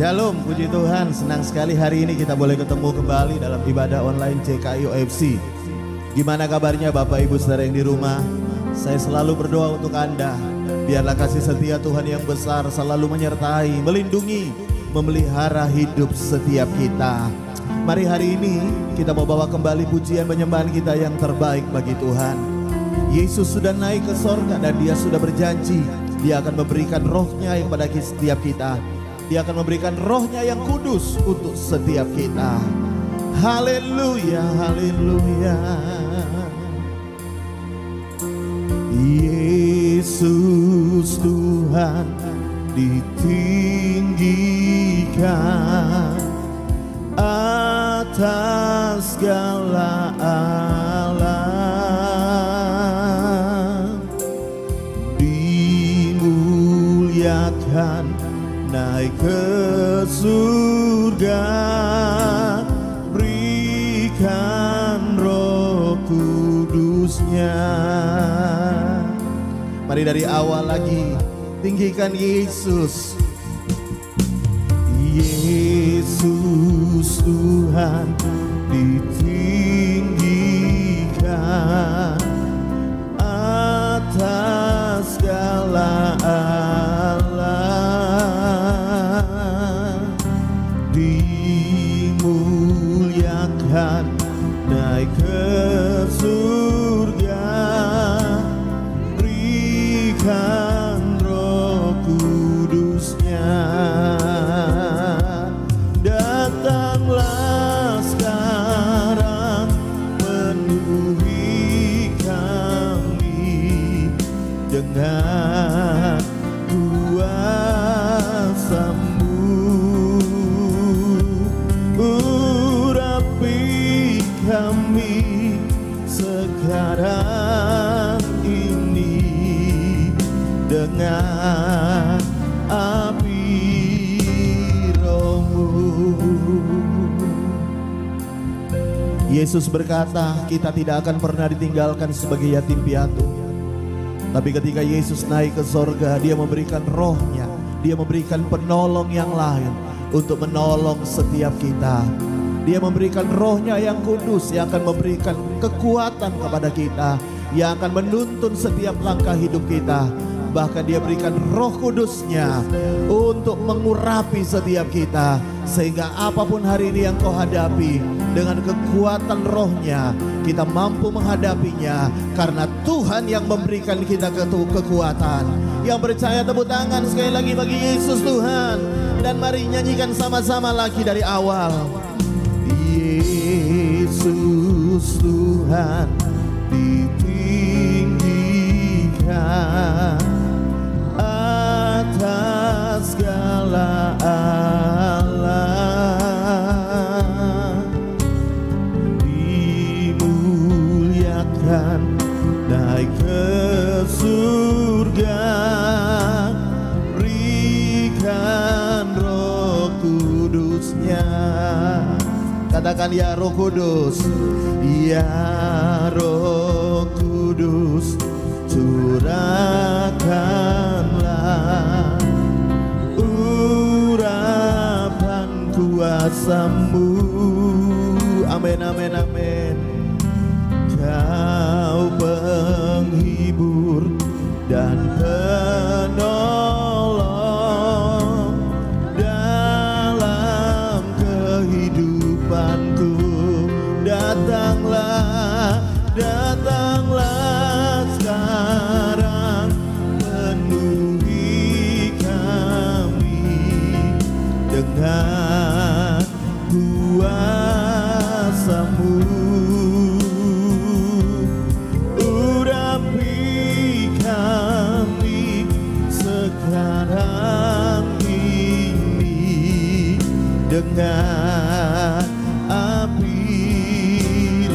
Shalom, puji Tuhan, senang sekali hari ini kita boleh ketemu kembali dalam ibadah online CKI OFC. Gimana kabarnya Bapak Ibu saudara yang di rumah? Saya selalu berdoa untuk Anda. Biarlah kasih setia Tuhan yang besar selalu menyertai, melindungi, memelihara hidup setiap kita. Mari hari ini kita mau bawa kembali pujian penyembahan kita yang terbaik bagi Tuhan. Yesus sudah naik ke sorga dan Dia sudah berjanji Dia akan memberikan rohnya yang pada setiap kita. Dia akan memberikan rohnya yang kudus untuk setiap kita. Haleluya, haleluya. Yesus Tuhan ditinggikan atas segala alam, dimuliakan naik ke surga, berikan roh kudusnya. Mari dari awal lagi, tinggikan Yesus. Yesus Tuhan ditinggikan atas segala alam, dimuliakan naik ke surga, berikan roh kudusnya. Datanglah sekarang, penuhi kami dengan kuasa-Mu. Urapi kami sekarang ini dengan api Roh-Mu. Yesus berkata, kita tidak akan pernah ditinggalkan sebagai yatim piatu. Tapi ketika Yesus naik ke sorga, Dia memberikan rohnya, Dia memberikan penolong yang lain untuk menolong setiap kita. Dia memberikan rohnya yang kudus, yang akan memberikan kekuatan kepada kita, yang akan menuntun setiap langkah hidup kita. Bahkan Dia berikan roh kudusnya untuk mengurapi setiap kita, sehingga apapun hari ini yang kau hadapi, dengan kekuatan rohnya kita mampu menghadapinya, karena Tuhan yang memberikan kita kekuatan. Yang percaya tepuk tangan sekali lagi bagi Yesus Tuhan. Dan mari nyanyikan sama-sama lagi dari awal. Yesus Tuhan ditinggikan atas segala alam, dimuliakan naik ke surga, berikan roh kudusnya. Katakan ya Roh Kudus, ya Roh Kudus, curahkanlah urapan kuasa-Mu. Amin, amin, amin. Kau penghibur dan penolong dalam kehidupanku. Datanglah, datanglah sekarang, penuhi kami dengan kuasa-Mu. Urapi kami sekarang ini dengan api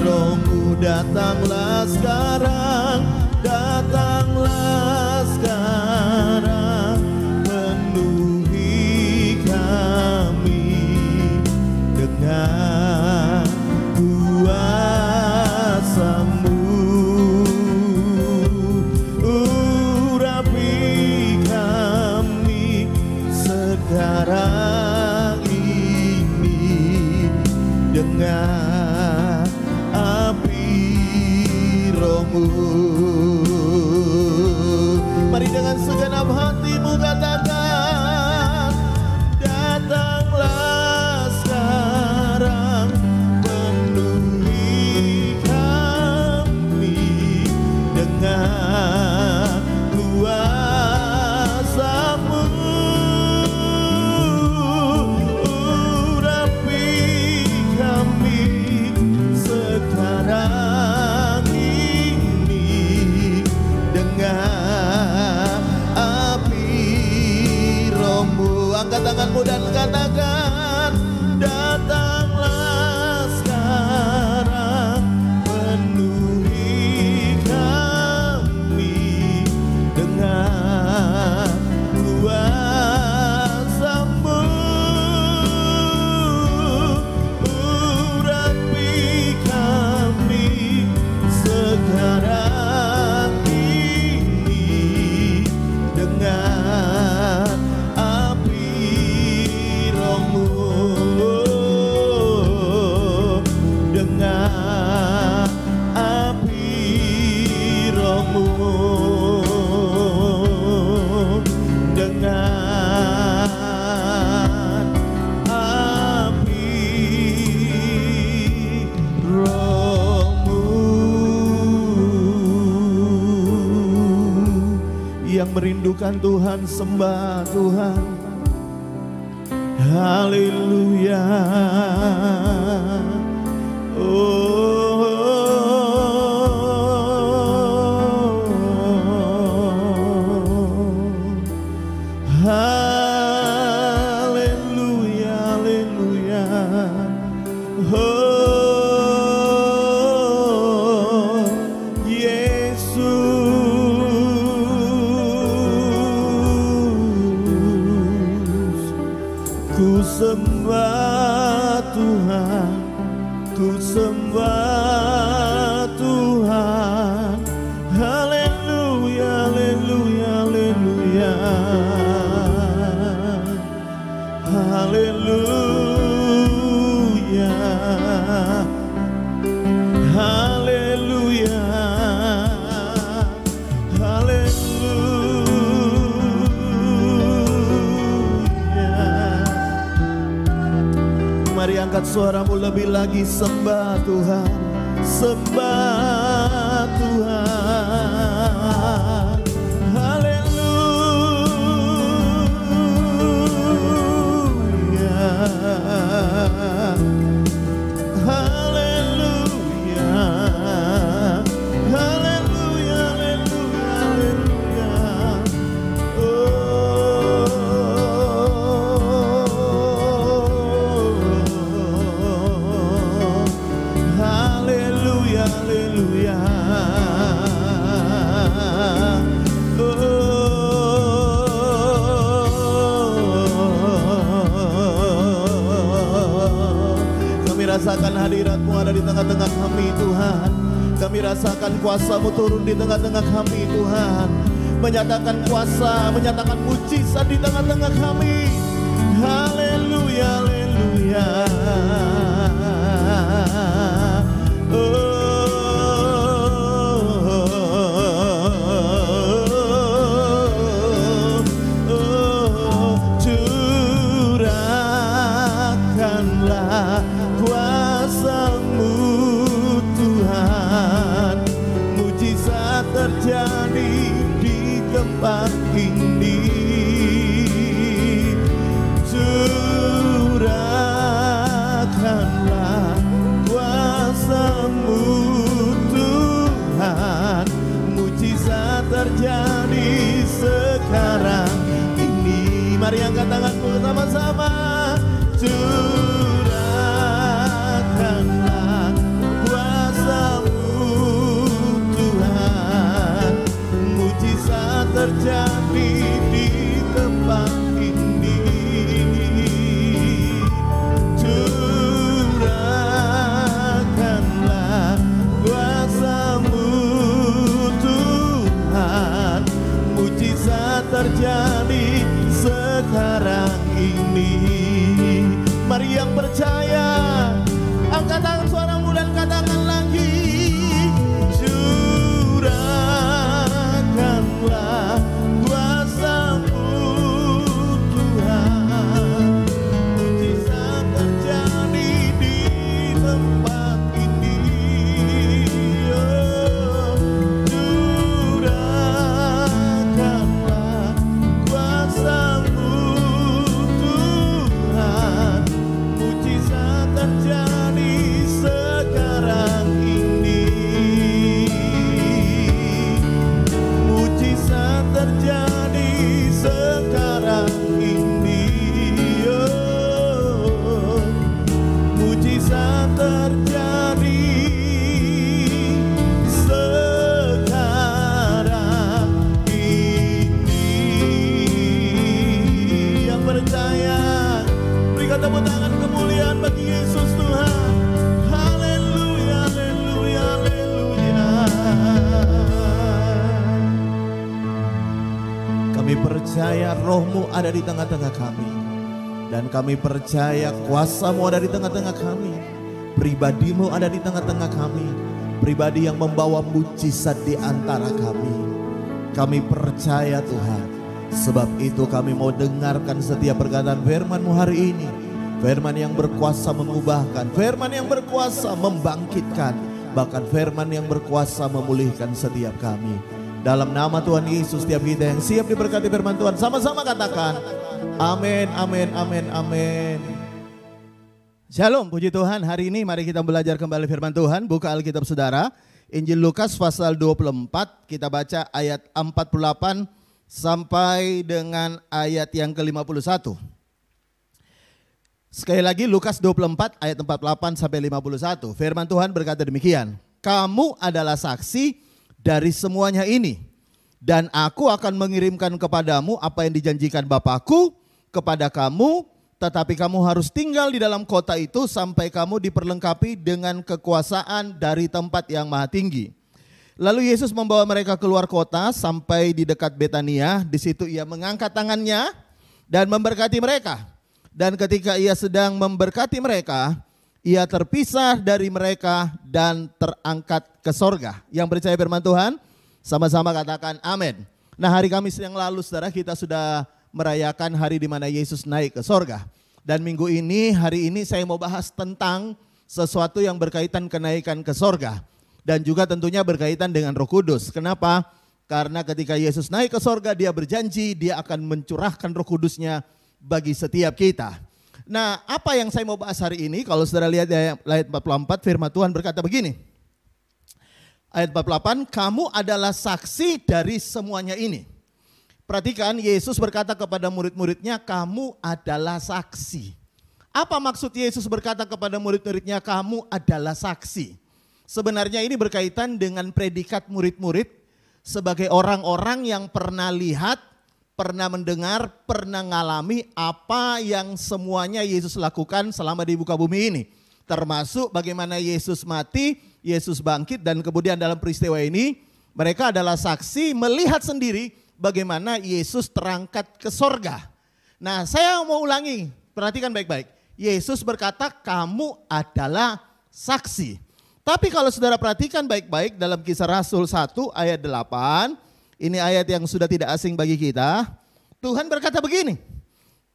Roh-Mu. Datanglah sekarang, datanglah sekarang, penuhi kami dengan kuasa-Mu. Urapi kami sekarang Mari dengan segenap hatimu katakan, datanglah sekarang, penuhi kami dengan kuasa-Mu. Urapi kami sekarang ini dengan api Roh-Mu. Angkat tanganmu dan katakan, datanglah sekarang, penuhi kami dengan kuasa-Mu. Urapi kami sekarang ini dengan api Roh-Mu, dengan api Roh-Mu, dengan api Roh-Mu. Yang merindukan Tuhan, sembah Tuhan. Haleluya. Haleluya, haleluya. Yesus, ku sembah Tuhan, ku sembah Tuhan. Haleluya, haleluya, haleluya. Haleluya, haleluya, haleluya. Mari angkat suaramu lebih lagi, sembah Tuhan, sembah Tuhan. Haleluya, haleluya, haleluya, haleluya, haleluya, haleluya. Kami rasakan hadirat-Mu ada di tengah-tengah kami, Tuhan. Kami rasakan kuasa-Mu turun di tengah-tengah kami, Tuhan. Menyatakan kuasa, menyatakan mujizat di tengah-tengah kami. Haleluya, haleluya. Curahkanlah kuasa-Mu, Tuhan. Mujizat terjadi di tempat ini. Curahkanlah kuasa-Mu, Tuhan. Mujizat terjadi sekarang ini. Mari angkat tanganmu sama-sama. Curahkanlah kuasa-Mu, Tuhan. Mujizat terjadi di tempat ini. Curahkanlah kuasa-Mu, Tuhan. Mujizat terjadi sekarang ini. Mari yang percaya, angkat tangan suaramu dan katakan lagi. Curahkanlah tepuk tangan kemuliaan bagi Yesus Tuhan. Haleluya, haleluya, haleluya. Kami percaya roh-Mu ada di tengah-tengah kami. Dan kami percaya kuasa-Mu ada di tengah-tengah kami. Pribadi-Mu ada di tengah-tengah kami. Pribadi yang membawa mujizat di antara kami. Kami percaya Tuhan. Sebab itu kami mau dengarkan setiap perkataan firman-Mu hari ini. Firman yang berkuasa mengubahkan. Firman yang berkuasa membangkitkan. Bahkan firman yang berkuasa memulihkan setiap kami. Dalam nama Tuhan Yesus, setiap kita yang siap diberkati firman Tuhan, sama-sama katakan amin, amin, amin, amin. Shalom, puji Tuhan. Hari ini mari kita belajar kembali firman Tuhan. Buka Alkitab saudara, Injil Lukas pasal 24, kita baca ayat 48 sampai dengan ayat yang ke-51. Sekali lagi Lukas 24 ayat 48 sampai 51. Firman Tuhan berkata demikian. Kamu adalah saksi dari semuanya ini, dan aku akan mengirimkan kepadamu apa yang dijanjikan Bapakku kepada kamu, tetapi kamu harus tinggal di dalam kota itu sampai kamu diperlengkapi dengan kekuasaan dari tempat yang maha tinggi. Lalu Yesus membawa mereka keluar kota sampai di dekat Betania. Di situ ia mengangkat tangannya dan memberkati mereka. Dan ketika ia sedang memberkati mereka, ia terpisah dari mereka dan terangkat ke sorga. Yang percaya firman Tuhan, sama-sama katakan amin. Nah, hari Kamis yang lalu saudara, kita sudah merayakan hari di mana Yesus naik ke sorga. Dan minggu ini, hari ini saya mau bahas tentang sesuatu yang berkaitan kenaikan ke sorga. Dan juga tentunya berkaitan dengan Roh Kudus. Kenapa? Karena ketika Yesus naik ke sorga, dia berjanji dia akan mencurahkan Roh Kudusnya bagi setiap kita. Nah, apa yang saya mau bahas hari ini? Kalau saudara lihat ayat 44, firman Tuhan berkata begini. Ayat 48, kamu adalah saksi dari semuanya ini. Perhatikan, Yesus berkata kepada murid-muridnya, kamu adalah saksi. Apa maksud Yesus berkata kepada murid-muridnya, kamu adalah saksi? Sebenarnya ini berkaitan dengan predikat murid-murid sebagai orang-orang yang pernah lihat, pernah mendengar, pernah ngalami apa yang semuanya Yesus lakukan selama di muka bumi ini. Termasuk bagaimana Yesus mati, Yesus bangkit, dan kemudian dalam peristiwa ini mereka adalah saksi melihat sendiri bagaimana Yesus terangkat ke sorga. Nah, saya mau ulangi, perhatikan baik-baik. Yesus berkata kamu adalah saksi. Tapi kalau saudara perhatikan baik-baik dalam Kisah Rasul 1 ayat 8, ini ayat yang sudah tidak asing bagi kita. Tuhan berkata begini,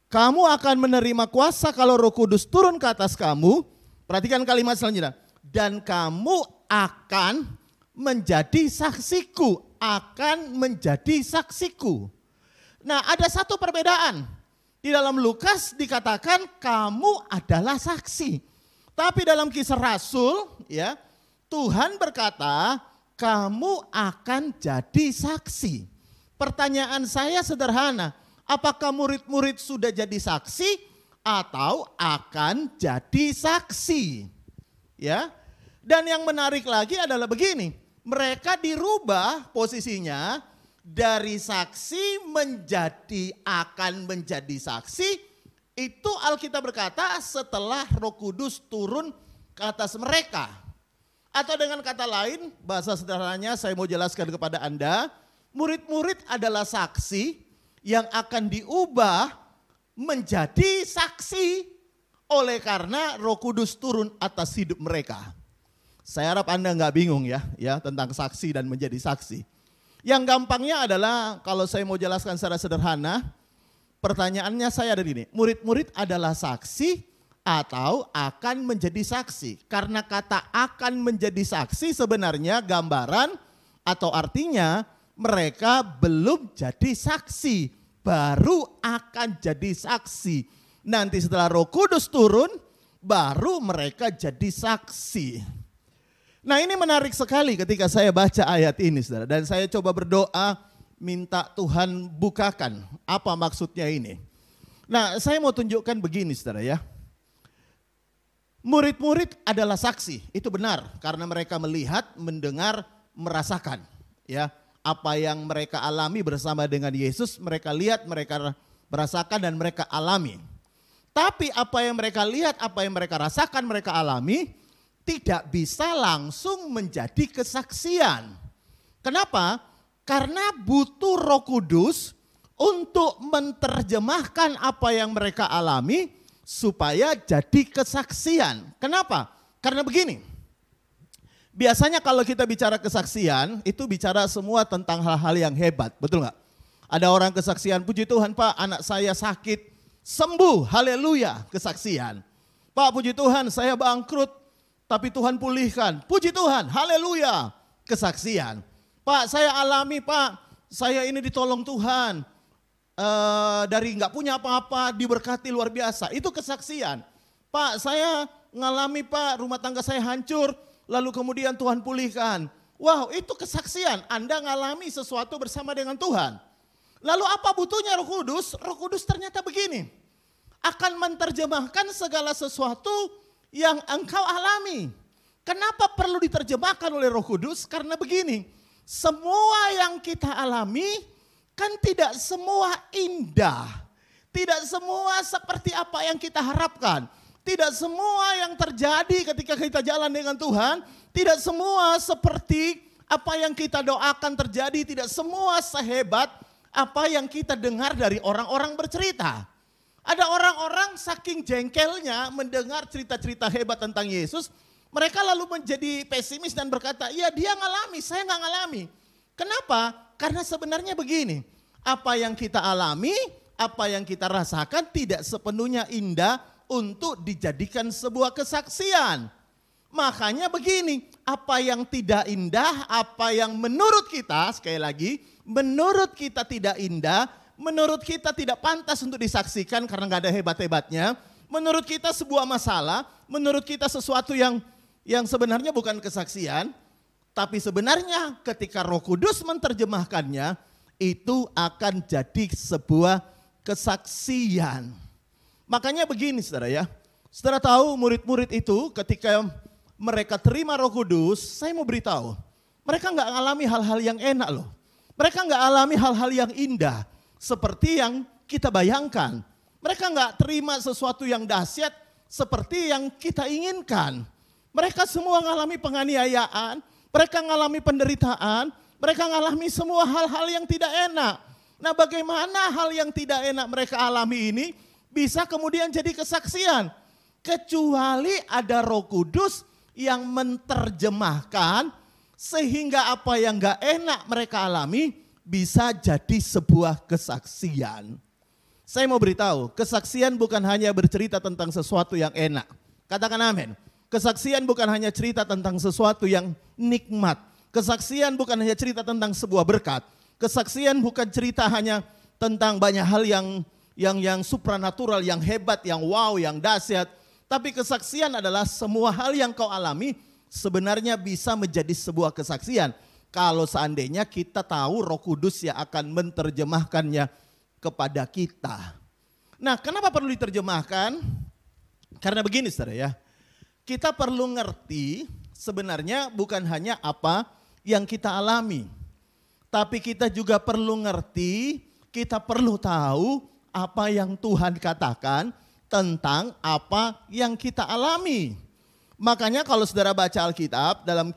kamu akan menerima kuasa kalau Roh Kudus turun ke atas kamu. Perhatikan kalimat selanjutnya. Dan kamu akan menjadi saksiku. Akan menjadi saksiku. Nah, ada satu perbedaan. Di dalam Lukas dikatakan kamu adalah saksi. Tapi dalam Kisah Rasul, ya, Tuhan berkata kamu akan jadi saksi. Pertanyaan saya sederhana, apakah murid-murid sudah jadi saksi atau akan jadi saksi? Ya. Dan yang menarik lagi adalah begini, mereka dirubah posisinya dari saksi menjadi akan menjadi saksi. Itu Alkitab berkata setelah Roh Kudus turun ke atas mereka. Atau dengan kata lain, bahasa sederhananya saya mau jelaskan kepada Anda, murid-murid adalah saksi yang akan diubah menjadi saksi oleh karena Roh Kudus turun atas hidup mereka. Saya harap Anda nggak bingung ya tentang saksi dan menjadi saksi. Yang gampangnya adalah kalau saya mau jelaskan secara sederhana, pertanyaannya saya ada di sini, murid-murid adalah saksi atau akan menjadi saksi. Karena kata akan menjadi saksi sebenarnya gambaran atau artinya mereka belum jadi saksi, baru akan jadi saksi. Nanti setelah Roh Kudus turun, baru mereka jadi saksi. Nah, ini menarik sekali ketika saya baca ayat ini, saudara. Dan saya coba berdoa minta Tuhan bukakan apa maksudnya ini. Nah, saya mau tunjukkan begini, saudara ya. Murid-murid adalah saksi, itu benar karena mereka melihat, mendengar, merasakan ya apa yang mereka alami bersama dengan Yesus, mereka lihat, mereka merasakan dan mereka alami. Tapi apa yang mereka lihat, apa yang mereka rasakan, mereka alami, tidak bisa langsung menjadi kesaksian. Kenapa? Karena butuh Roh Kudus untuk menerjemahkan apa yang mereka alami supaya jadi kesaksian. Kenapa? Karena begini, biasanya kalau kita bicara kesaksian, itu bicara semua tentang hal-hal yang hebat, betul nggak? Ada orang kesaksian, puji Tuhan Pak, anak saya sakit, sembuh, haleluya, kesaksian. Pak, puji Tuhan, saya bangkrut, tapi Tuhan pulihkan, puji Tuhan, haleluya, kesaksian. Pak, saya alami Pak, saya ini ditolong Tuhan, dari nggak punya apa-apa, diberkati luar biasa, itu kesaksian. Pak, saya ngalami Pak, rumah tangga saya hancur, lalu kemudian Tuhan pulihkan. Wow, itu kesaksian, Anda ngalami sesuatu bersama dengan Tuhan. Lalu apa butuhnya Roh Kudus? Roh Kudus ternyata begini, akan menerjemahkan segala sesuatu yang engkau alami. Kenapa perlu diterjemahkan oleh Roh Kudus? Karena begini, semua yang kita alami kan tidak semua indah. Tidak semua seperti apa yang kita harapkan. Tidak semua yang terjadi ketika kita jalan dengan Tuhan, tidak semua seperti apa yang kita doakan terjadi, tidak semua sehebat apa yang kita dengar dari orang-orang bercerita. Ada orang-orang saking jengkelnya mendengar cerita-cerita hebat tentang Yesus, mereka lalu menjadi pesimis dan berkata, iya dia ngalami, saya nggak ngalami. Kenapa? Karena sebenarnya begini, apa yang kita alami, apa yang kita rasakan tidak sepenuhnya indah untuk dijadikan sebuah kesaksian. Makanya begini, apa yang tidak indah, apa yang menurut kita, sekali lagi, menurut kita tidak indah, menurut kita tidak pantas untuk disaksikan karena gak ada hebat-hebatnya, menurut kita sebuah masalah, menurut kita sesuatu yang sebenarnya bukan kesaksian, tapi sebenarnya ketika Roh Kudus menerjemahkannya, itu akan jadi sebuah kesaksian. Makanya begini saudara ya, saudara tahu murid-murid itu ketika mereka terima Roh Kudus, saya mau beritahu, mereka gak alami hal-hal yang enak loh. Mereka gak alami hal-hal yang indah seperti yang kita bayangkan. Mereka gak terima sesuatu yang dahsyat seperti yang kita inginkan. Mereka semua mengalami penganiayaan, mereka mengalami penderitaan, mereka mengalami semua hal-hal yang tidak enak. Nah, bagaimana hal yang tidak enak mereka alami ini bisa kemudian jadi kesaksian? Kecuali ada Roh Kudus yang menerjemahkan sehingga apa yang gak enak mereka alami bisa jadi sebuah kesaksian. Saya mau beritahu, kesaksian bukan hanya bercerita tentang sesuatu yang enak. Katakan amin. Kesaksian bukan hanya cerita tentang sesuatu yang nikmat. Kesaksian bukan hanya cerita tentang sebuah berkat. Kesaksian bukan cerita hanya tentang banyak hal yang supranatural, yang hebat, yang wow, yang dahsyat. Tapi kesaksian adalah semua hal yang kau alami sebenarnya bisa menjadi sebuah kesaksian. Kalau seandainya kita tahu Roh Kudus yang akan menerjemahkannya kepada kita. Nah, kenapa perlu diterjemahkan? Karena begini saudara ya, kita perlu ngerti sebenarnya bukan hanya apa yang kita alami. Tapi kita juga perlu ngerti, kita perlu tahu apa yang Tuhan katakan tentang apa yang kita alami. Makanya kalau saudara baca Alkitab dalam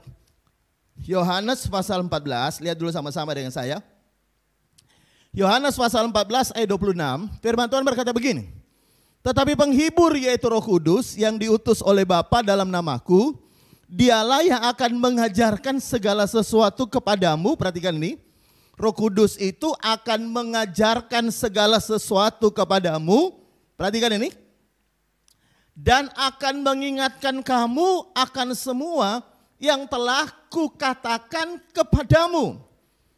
Yohanes pasal 14, lihat dulu sama-sama dengan saya. Yohanes pasal 14 ayat 26, firman Tuhan berkata begini. Tetapi penghibur yaitu Roh Kudus yang diutus oleh Bapa dalam namaku, dialah yang akan mengajarkan segala sesuatu kepadamu. Perhatikan ini, Roh Kudus itu akan mengajarkan segala sesuatu kepadamu. Perhatikan ini. Dan akan mengingatkan kamu akan semua yang telah kukatakan kepadamu.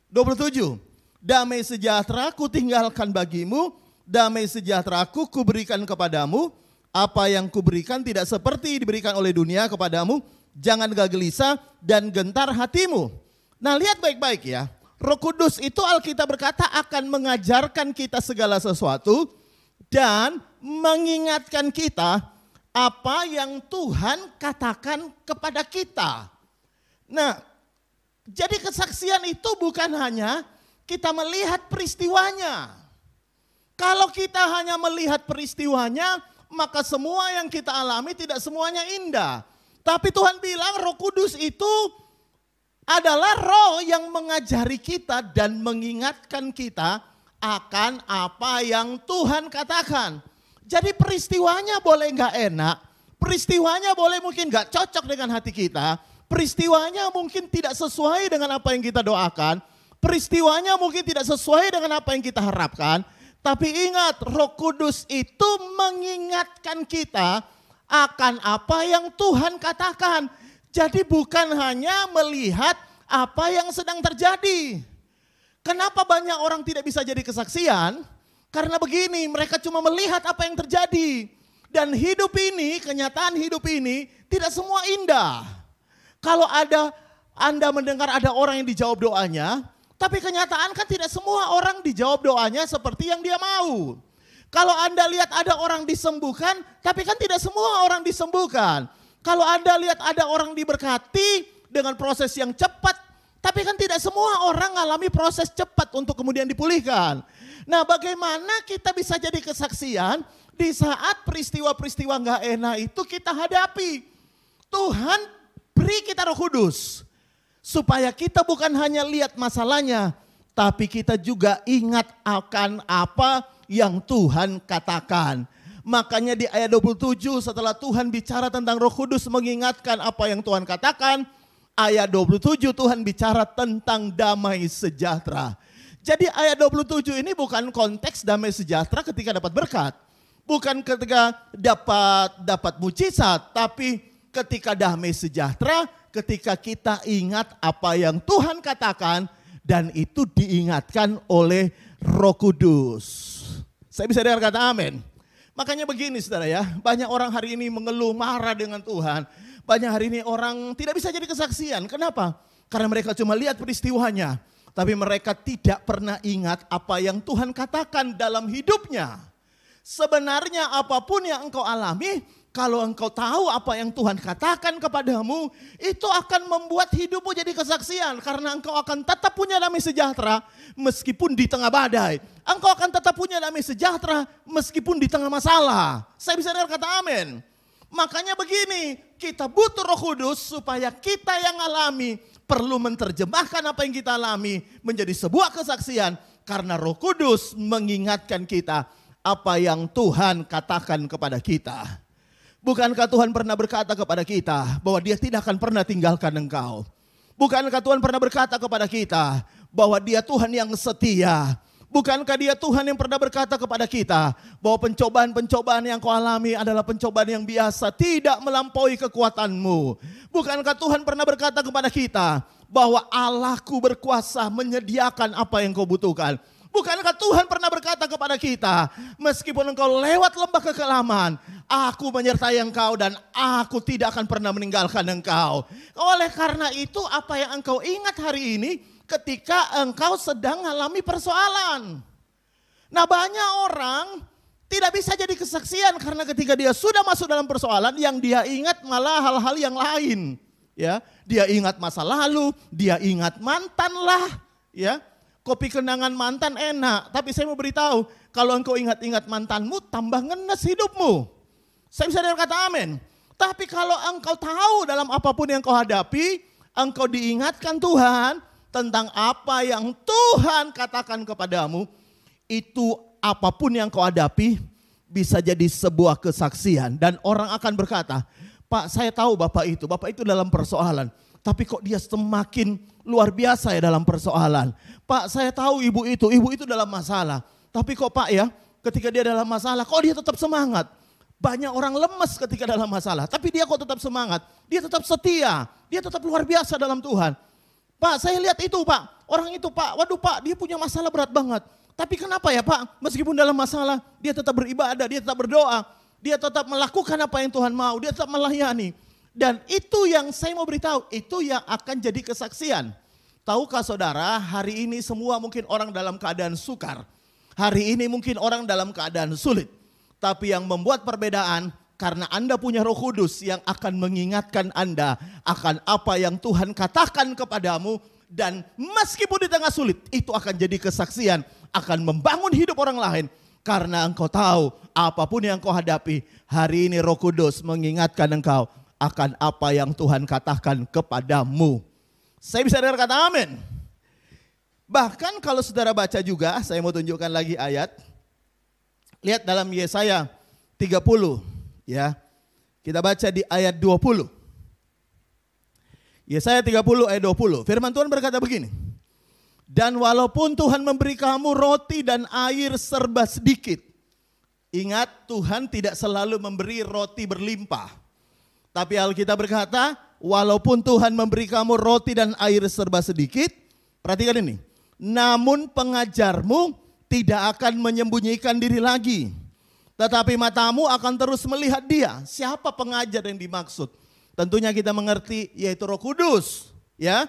27. Damai sejahtera kutinggalkan bagimu, damai sejahtera kuberikan kepadamu. Apa yang kuberikan tidak seperti diberikan oleh dunia kepadamu. Jangan gelisah dan gentar hatimu. Nah, lihat baik-baik ya. Roh Kudus itu Alkitab berkata akan mengajarkan kita segala sesuatu dan mengingatkan kita apa yang Tuhan katakan kepada kita. Nah, jadi kesaksian itu bukan hanya kita melihat peristiwanya. Kalau kita hanya melihat peristiwanya, maka semua yang kita alami tidak semuanya indah. Tapi Tuhan bilang Roh Kudus itu adalah roh yang mengajari kita dan mengingatkan kita akan apa yang Tuhan katakan. Jadi peristiwanya boleh gak enak, peristiwanya boleh mungkin gak cocok dengan hati kita, peristiwanya mungkin tidak sesuai dengan apa yang kita doakan, peristiwanya mungkin tidak sesuai dengan apa yang kita harapkan. Tapi ingat, Roh Kudus itu mengingatkan kita akan apa yang Tuhan katakan. Jadi bukan hanya melihat apa yang sedang terjadi. Kenapa banyak orang tidak bisa jadi kesaksian? Karena begini, mereka cuma melihat apa yang terjadi. Dan hidup ini, kenyataan hidup ini tidak semua indah. Kalau Anda mendengar ada orang yang dijawab doanya, tapi kenyataan kan tidak semua orang dijawab doanya seperti yang dia mau. Kalau Anda lihat ada orang disembuhkan, tapi kan tidak semua orang disembuhkan. Kalau Anda lihat ada orang diberkati dengan proses yang cepat, tapi kan tidak semua orang mengalami proses cepat untuk kemudian dipulihkan. Nah, bagaimana kita bisa jadi kesaksian di saat peristiwa-peristiwa gak enak itu kita hadapi? Tuhan beri kita Roh Kudus supaya kita bukan hanya lihat masalahnya, tapi kita juga ingat akan apa yang Tuhan katakan. Makanya di ayat 27 setelah Tuhan bicara tentang Roh Kudus mengingatkan apa yang Tuhan katakan, ayat 27 Tuhan bicara tentang damai sejahtera. Jadi ayat 27 ini bukan konteks damai sejahtera ketika dapat berkat. Bukan ketika dapat mujizat, tapi ketika damai sejahtera ketika kita ingat apa yang Tuhan katakan dan itu diingatkan oleh Roh Kudus. Saya bisa dengar kata amin. Makanya begini saudara ya, banyak orang hari ini mengeluh marah dengan Tuhan. Banyak hari ini orang tidak bisa jadi kesaksian. Kenapa? Karena mereka cuma lihat peristiwanya. Tapi mereka tidak pernah ingat apa yang Tuhan katakan dalam hidupnya. Sebenarnya apapun yang engkau alami, kalau engkau tahu apa yang Tuhan katakan kepadamu, itu akan membuat hidupmu jadi kesaksian. Karena engkau akan tetap punya damai sejahtera meskipun di tengah badai. Engkau akan tetap punya damai sejahtera meskipun di tengah masalah. Saya bisa dengar kata amin. Makanya begini, kita butuh Roh Kudus supaya kita yang alami perlu menerjemahkan apa yang kita alami menjadi sebuah kesaksian. Karena Roh Kudus mengingatkan kita apa yang Tuhan katakan kepada kita. Bukankah Tuhan pernah berkata kepada kita bahwa Dia tidak akan pernah tinggalkan engkau? Bukankah Tuhan pernah berkata kepada kita bahwa Dia Tuhan yang setia? Bukankah Dia Tuhan yang pernah berkata kepada kita bahwa pencobaan-pencobaan yang kau alami adalah pencobaan yang biasa, tidak melampaui kekuatanmu? Bukankah Tuhan pernah berkata kepada kita bahwa Allahku berkuasa menyediakan apa yang kau butuhkan? Bukankah Tuhan pernah berkata kepada kita, meskipun engkau lewat lembah kekelaman, aku menyertai engkau dan aku tidak akan pernah meninggalkan engkau. Oleh karena itu apa yang engkau ingat hari ini ketika engkau sedang mengalami persoalan. Nah, banyak orang tidak bisa jadi kesaksian karena ketika dia sudah masuk dalam persoalan yang dia ingat malah hal-hal yang lain. Ya, dia ingat masa lalu, dia ingat mantan lah, ya. Kopi kenangan mantan enak, tapi saya mau beritahu, kalau engkau ingat-ingat mantanmu, tambah ngenes hidupmu. Saya bisa dengar kata amin. Tapi kalau engkau tahu dalam apapun yang kau hadapi, engkau diingatkan Tuhan tentang apa yang Tuhan katakan kepadamu, itu apapun yang kau hadapi bisa jadi sebuah kesaksian. Dan orang akan berkata, Pak, saya tahu Bapak itu dalam persoalan. Tapi kok dia semakin luar biasa ya dalam persoalan. Pak, saya tahu ibu itu dalam masalah. Tapi kok Pak ya, ketika dia dalam masalah, kok dia tetap semangat. Banyak orang lemes ketika dalam masalah, tapi dia kok tetap semangat. Dia tetap setia, dia tetap luar biasa dalam Tuhan. Pak, saya lihat itu Pak, orang itu Pak, waduh Pak, dia punya masalah berat banget. Tapi kenapa ya Pak, meskipun dalam masalah, dia tetap beribadah, dia tetap berdoa. Dia tetap melakukan apa yang Tuhan mau, dia tetap melayani. Dan itu yang saya mau beritahu, itu yang akan jadi kesaksian. Tahukah saudara, hari ini semua mungkin orang dalam keadaan sukar. Hari ini mungkin orang dalam keadaan sulit. Tapi yang membuat perbedaan, karena Anda punya Roh Kudus yang akan mengingatkan Anda akan apa yang Tuhan katakan kepadamu. Dan meskipun di tengah sulit, itu akan jadi kesaksian, akan membangun hidup orang lain. Karena engkau tahu apapun yang kau hadapi, hari ini Roh Kudus mengingatkan engkau akan apa yang Tuhan katakan kepadamu. Saya bisa dengar kata amin. Bahkan kalau saudara baca juga, saya mau tunjukkan lagi ayat. Lihat dalam Yesaya 30 ya. Kita baca di ayat 20. Yesaya 30 ayat 20. Firman Tuhan berkata begini. Dan walaupun Tuhan memberi kamu roti dan air serba sedikit. Ingat, Tuhan tidak selalu memberi roti berlimpah. Tapi Alkitab berkata, walaupun Tuhan memberi kamu roti dan air serba sedikit. Perhatikan ini. Namun pengajarmu tidak akan menyembunyikan diri lagi. Tetapi matamu akan terus melihat dia. Siapa pengajar yang dimaksud? Tentunya kita mengerti yaitu Roh Kudus. Ya,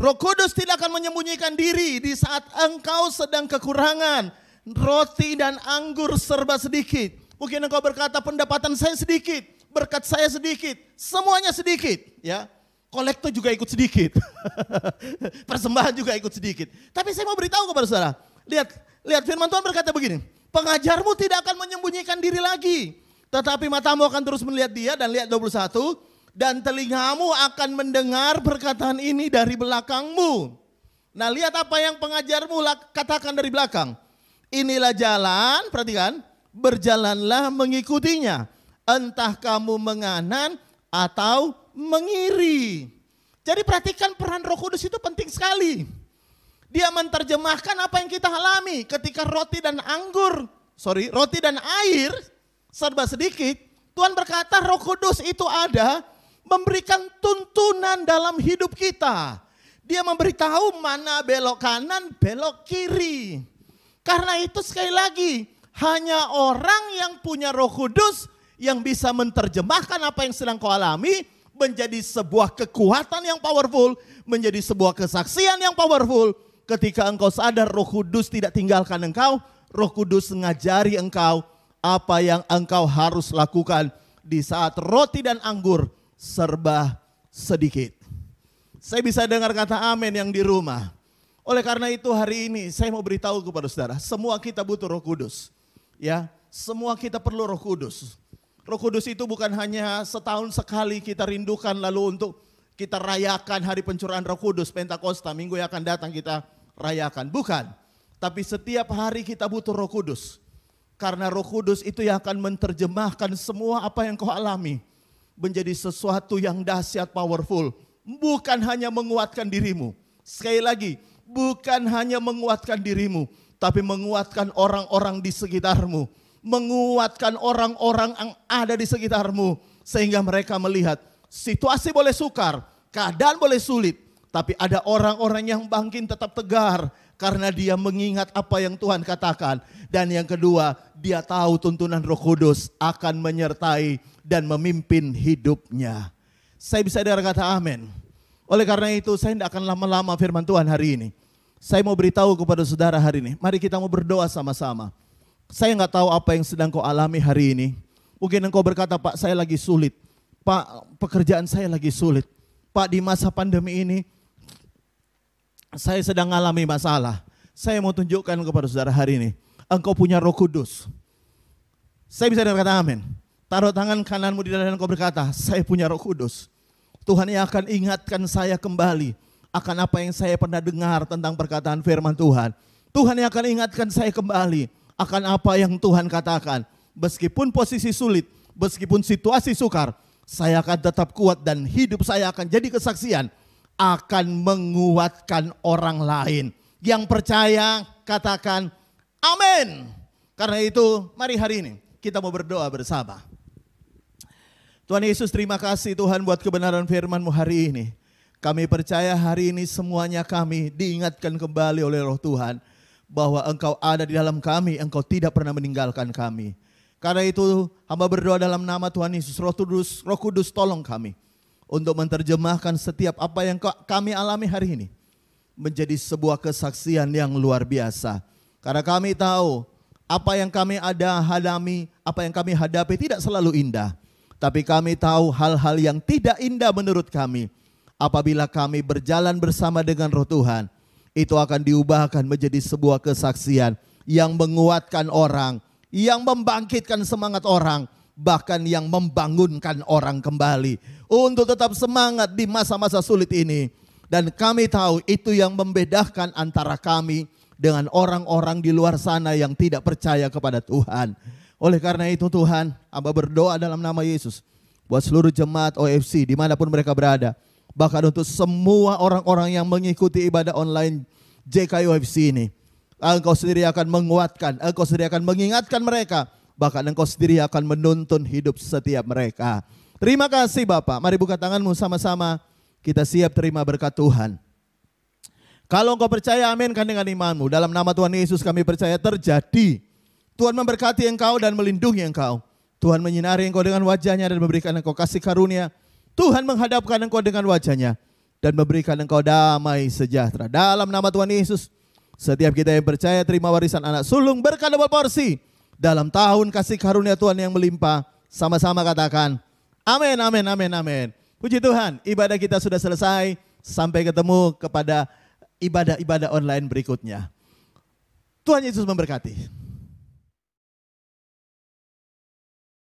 Roh Kudus tidak akan menyembunyikan diri di saat engkau sedang kekurangan. Roti dan anggur serba sedikit. Mungkin engkau berkata pendapatan saya sedikit. Berkat saya sedikit. Semuanya sedikit. Ya, kolektor juga ikut sedikit. Persembahan juga ikut sedikit. Tapi saya mau beritahu kepada saudara. Lihat firman Tuhan berkata begini. Pengajarmu tidak akan menyembunyikan diri lagi. Tetapi matamu akan terus melihat dia. Dan lihat 21. Dan telingamu akan mendengar perkataan ini dari belakangmu. Nah, lihat apa yang pengajarmu katakan dari belakang. Inilah jalan, perhatikan. Berjalanlah mengikutinya. Entah kamu menganan atau mengiri. Jadi perhatikan peran Roh Kudus itu penting sekali. Dia menerjemahkan apa yang kita alami ketika roti dan air serba sedikit. Tuhan berkata Roh Kudus itu ada memberikan tuntunan dalam hidup kita. Dia memberitahu mana belok kanan, belok kiri. Karena itu sekali lagi hanya orang yang punya Roh Kudus yang bisa menerjemahkan apa yang sedang kau alami menjadi sebuah kekuatan yang powerful, menjadi sebuah kesaksian yang powerful. Ketika engkau sadar Roh Kudus tidak tinggalkan engkau, Roh Kudus mengajari engkau apa yang engkau harus lakukan di saat roti dan anggur serba sedikit. Saya bisa dengar kata amin yang di rumah. Oleh karena itu hari ini saya mau beritahu kepada saudara, semua kita butuh Roh Kudus. Ya, semua kita perlu Roh Kudus. Roh Kudus itu bukan hanya setahun sekali kita rindukan lalu untuk kita rayakan hari pencurahan Roh Kudus Pentakosta, minggu yang akan datang kita rayakan. Bukan, tapi setiap hari kita butuh Roh Kudus. Karena Roh Kudus itu yang akan menerjemahkan semua apa yang kau alami menjadi sesuatu yang dahsyat, powerful. Bukan hanya menguatkan dirimu. Sekali lagi, bukan hanya menguatkan dirimu, tapi menguatkan orang-orang di sekitarmu. Menguatkan orang-orang yang ada di sekitarmu. Sehingga mereka melihat situasi boleh sukar, keadaan boleh sulit, tapi ada orang-orang yang bangkit tetap tegar karena dia mengingat apa yang Tuhan katakan. Dan yang kedua, dia tahu tuntunan Roh Kudus akan menyertai dan memimpin hidupnya. Saya bisa dengar kata amin. Oleh karena itu saya tidak akan lama-lama firman Tuhan hari ini. Saya mau beritahu kepada saudara hari ini. Mari kita mau berdoa sama-sama. Saya nggak tahu apa yang sedang kau alami hari ini. Mungkin engkau berkata, Pak saya lagi sulit. Pak pekerjaan saya lagi sulit. Pak di masa pandemi ini saya sedang mengalami masalah. Saya mau tunjukkan kepada saudara hari ini. Engkau punya Roh Kudus. Saya bisa dengar kata amin. Taruh tangan kananmu di dada dan engkau berkata, saya punya Roh Kudus. Tuhan yang akan ingatkan saya kembali akan apa yang saya pernah dengar tentang perkataan firman Tuhan. Tuhan yang akan ingatkan saya kembali akan apa yang Tuhan katakan. Meskipun posisi sulit, meskipun situasi sukar, saya akan tetap kuat dan hidup saya akan jadi kesaksian. Akan menguatkan orang lain. Yang percaya katakan amin. Karena itu mari hari ini kita mau berdoa bersama. Tuhan Yesus terima kasih Tuhan buat kebenaran firman-Mu hari ini. Kami percaya hari ini semuanya kami diingatkan kembali oleh Roh Tuhan. Bahwa Engkau ada di dalam kami, Engkau tidak pernah meninggalkan kami. Karena itu hamba berdoa dalam nama Tuhan Yesus, Roh Kudus tolong kami. Untuk menerjemahkan setiap apa yang kami alami hari ini. Menjadi sebuah kesaksian yang luar biasa. Karena kami tahu apa yang kami alami, apa yang kami hadapi tidak selalu indah. Tapi kami tahu hal-hal yang tidak indah menurut kami. Apabila kami berjalan bersama dengan Roh Tuhan. Itu akan diubahkan menjadi sebuah kesaksian yang menguatkan orang, yang membangkitkan semangat orang, bahkan yang membangunkan orang kembali untuk tetap semangat di masa-masa sulit ini. Dan kami tahu itu yang membedakan antara kami dengan orang-orang di luar sana yang tidak percaya kepada Tuhan. Oleh karena itu Tuhan, hamba berdoa dalam nama Yesus buat seluruh jemaat OFC dimanapun mereka berada. Bahkan untuk semua orang-orang yang mengikuti ibadah online JKUFC ini. Engkau sendiri akan menguatkan, engkau sendiri akan mengingatkan mereka. Bahkan engkau sendiri akan menuntun hidup setiap mereka. Terima kasih Bapak. Mari buka tanganmu sama-sama. Kita siap terima berkat Tuhan. Kalau engkau percaya, aminkan dengan imanmu. Dalam nama Tuhan Yesus kami percaya terjadi. Tuhan memberkati engkau dan melindungi engkau. Tuhan menyinari engkau dengan wajahnya dan memberikan engkau kasih karunia. Tuhan menghadapkan engkau dengan wajahnya dan memberikan engkau damai sejahtera. Dalam nama Tuhan Yesus, setiap kita yang percaya terima warisan anak sulung berkat double porsi. Dalam tahun kasih karunia Tuhan yang melimpah. Sama-sama katakan, amin, amin, amin, amin. Puji Tuhan, ibadah kita sudah selesai. Sampai ketemu kepada ibadah-ibadah online berikutnya. Tuhan Yesus memberkati.